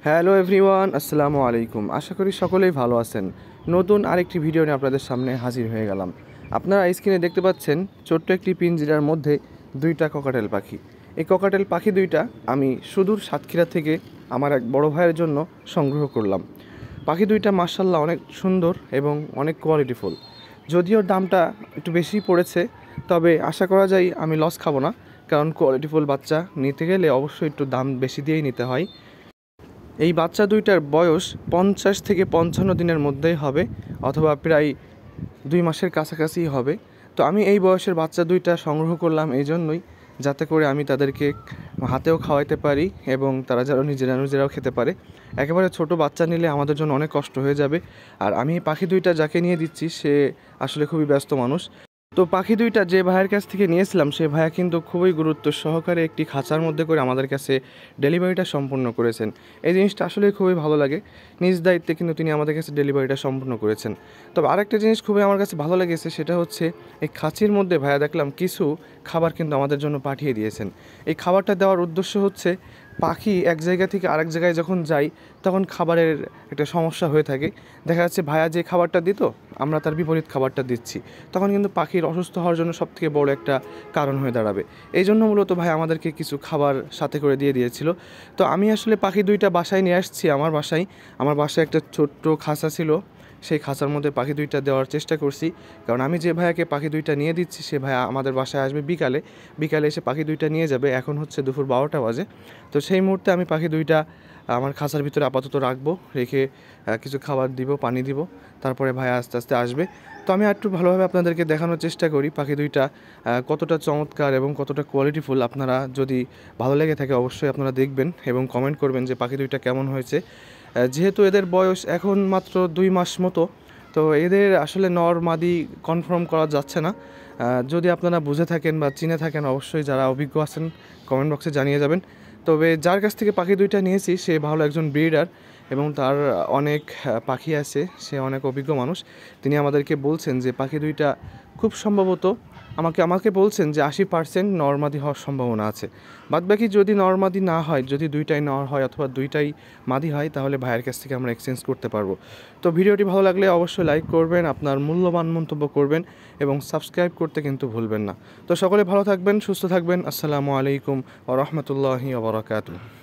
Hello everyone, আসসালামু আলাইকুম। আশা করি সকলেই ভালো আছেন। নতুন আরেকটি ভিডিও নিয়ে আপনাদের সামনে হাজির হয়ে গেলাম। আপনারা স্ক্রিনে দেখতে পাচ্ছেন ছোট্ট একটি পিঞ্জিরার মধ্যে দুইটা ককাটেল পাখি। এই ককাটেল পাখি দুইটা আমি সুদূর সাতক্ষীরা থেকে আমার এক বড় ভাইয়ের জন্য সংগ্রহ করলাম। পাখি দুইটা মাশাআল্লাহ অনেক সুন্দর এবং অনেক কোয়ালিটিফুল। যদিও দামটা একটু বেশি পড়েছে, তবে আশা করা যায় আমি লস খাবো না, কারণ কোয়ালিটিফুল বাচ্চা নিতে গেলে অবশ্যই একটু দাম বেশি দিয়েই নিতে হয়। এই বাচ্চা দুইটার বয়স 50 থেকে 55 দিনের মধ্যেই হবে, অথবা প্রায় 2 মাসের কাছাকাছি হবে। তো আমি এই বয়সের বাচ্চা দুইটা সংগ্রহ করলাম এই জন্যই, যাতে করে আমি তাদেরকে হাতেও খাওয়াইতে পারি এবং তারা যেন নিজেরাও খেতে পারে। একেবারে ছোট বাচ্চা নিলে আমাদের জন্য অনেক কষ্ট হয়ে যাবে। আর আমি এই পাখি দুইটা যাকে নিয়ে দিচ্ছি সে আসলে খুবই ব্যস্ত মানুষ। তো পাখি দুইটা যে ভাইয়ের কাছ থেকে নিয়েছিলাম সে ভাইয়া কিন্তু খুবই গুরুত্ব সহকারে একটি খাঁচার মধ্যে করে আমাদের কাছে ডেলিভারিটা সম্পূর্ণ করেছেন। এই জিনিসটা আসলে খুবই ভালো লাগে। নিজ দায়িত্বে কিন্তু তিনি আমাদের কাছে ডেলিভারিটা সম্পূর্ণ করেছেন। তবে আরেকটা জিনিস খুবই আমার কাছে ভালো লেগেছে, সেটা হচ্ছে এই খাঁচির মধ্যে ভাইয়া দেখলাম কিছু খাবার কিন্তু আমাদের জন্য পাঠিয়ে দিয়েছেন। এই খাবারটা দেওয়ার উদ্দেশ্য হচ্ছে পাখি এক জায়গা থেকে আরেক জায়গায় যখন যায় তখন খাবারের একটা সমস্যা হয়ে থাকে। দেখা যাচ্ছে ভাইয়া যে খাবারটা দিত আমরা তার বিপরীত খাবারটা দিচ্ছি, তখন কিন্তু পাখির অসুস্থ হওয়ার জন্য সবথেকে বড় একটা কারণ হয়ে দাঁড়াবে। এই জন্য মূলত ভাই আমাদেরকে কিছু খাবার সাথে করে দিয়ে দিয়েছিল। তো আমি আসলে পাখি দুইটা বাসায় নিয়ে আসছি। আমার বাসায় একটা ছোট্ট খাঁচা ছিল, সেই খাঁচার মধ্যে পাখি দুইটা দেওয়ার চেষ্টা করছি। কারণ আমি যে ভাইয়াকে পাখি দুইটা নিয়ে দিচ্ছি সে ভাইয়া আমাদের বাসায় আসবে বিকালে এসে পাখি দুইটা নিয়ে যাবে। এখন হচ্ছে দুপুর 12টা বাজে। তো সেই মুহূর্তে আমি পাখি দুইটা আমার খাঁচার ভিতরে আপাতত রাখবো, রেখে কিছু খাবার দিব, পানি দিব, তারপরে ভাইয়া আস্তে আস্তে আসবে। তো আমি একটু ভালোভাবে আপনাদেরকে দেখানোর চেষ্টা করি পাখি দুইটা কতটা চমৎকার এবং কতটা কোয়ালিটিফুল। আপনারা যদি ভালো লেগে থাকে অবশ্যই আপনারা দেখবেন এবং কমেন্ট করবেন যে পাখি দুইটা কেমন হয়েছে। যেহেতু এদের বয়স এখন মাত্র 2 মাস মতো, তো এদের আসলে নর মাদি কনফার্ম করা যাচ্ছে না। যদি আপনারা বুঝে থাকেন বা চিনে থাকেন অবশ্যই যারা অভিজ্ঞ আছেন কমেন্ট বক্সে জানিয়ে যাবেন। তবে যার কাছ থেকে পাখি দুইটা নিয়েছি সে ভালো একজন ব্রিডার এবং তার অনেক পাখি আছে, সে অনেক অভিজ্ঞ মানুষ। তিনি আমাদেরকে বলছেন যে পাখি দুইটা খুব সম্ভবত আমাকে বলছেন যে 80% নরমাদি হওয়ার সম্ভাবনা আছে। বাদবাকি যদি নরমাদি না হয়, যদি দুইটাই নর হয় অথবা দুইটাই মাদি হয়, তাহলে ভাইয়ের কাছ থেকে আমরা এক্সচেঞ্জ করতে পারবো। তো ভিডিওটি ভালো লাগলে অবশ্যই লাইক করবেন, আপনার মূল্যবান মন্তব্য করবেন এবং সাবস্ক্রাইব করতে কিন্তু ভুলবেন না। তো সকলে ভালো থাকবেন, সুস্থ থাকবেন। আসসালামু আলাইকুম ওয়া রাহমাতুল্লাহি ওয়া বারাকাতুহু।